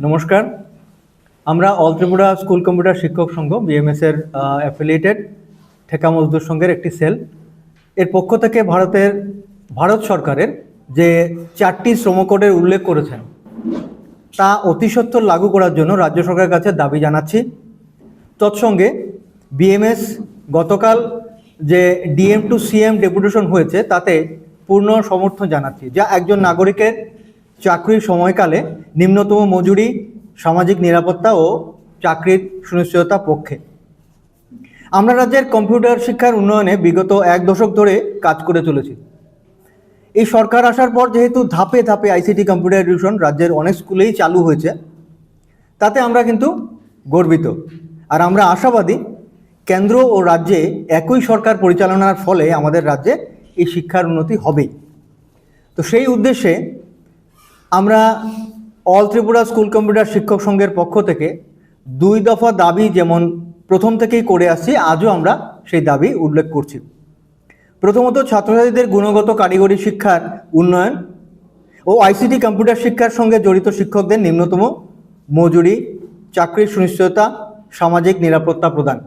নমস্কার। আমরা all Tripura school computer শিক্ষক সংঘ বিএমএস এর অ্যাফিলিয়েটেড ঠেকা মজদুর সংঘের একটি সেল। এর পক্ষ থেকে ভারত সরকারের যে 4টি শ্রম কোডের উল্লেখ করেছেন তা অতি সত্বর লাগু করার জন্য রাজ্য সরকারের কাছে দাবি জানাচ্ছি। তৎসঙ্গে বিএমএস গতকাল যে ডিএম টু সিএম ডেপুটেশন হয়েছে তাতে পূর্ণ সমর্থন জানাচ্ছি, যা একজন নাগরিকের চাকরির সময়কালে নিম্নতম মজুরি, সামাজিক নিরাপত্তা ও চাকরির সুনিশ্চয়তার পক্ষে। আমরা রাজ্যের কম্পিউটার শিক্ষার উন্নয়নে বিগত 1 দশক ধরে কাজ করে চলেছি। এই সরকার আসার পর যেহেতু ধাপে ধাপে আইসিটি কম্পিউটার এডুকেশন রাজ্যের অনেক স্কুলেই চালু হয়েছে, তাতে আমরা কিন্তু গর্বিত। আর আমরা আশাবাদী কেন্দ্র ও রাজ্যে একই সরকার পরিচালনার ফলে আমাদের রাজ্যে এই শিক্ষার উন্নতি হবেই। তো সেই উদ্দেশ্যে আমরা অল ত্রিপুরা স্কুল কম্পিউটার শিক্ষক সংঘের পক্ষ থেকে 2 দফা দাবি যেমন প্রথম থেকেই করে আসছি, আজও আমরা সেই দাবি উল্লেখ করছি। প্রথমত, ছাত্রছাত্রীদের গুণগত কারিগরি শিক্ষার উন্নয়ন ও আইসিটি কম্পিউটার শিক্ষার সঙ্গে জড়িত শিক্ষকদের নিম্নতম মজুরি, চাকরির সুনিশ্চয়তা, সামাজিক নিরাপত্তা প্রদান।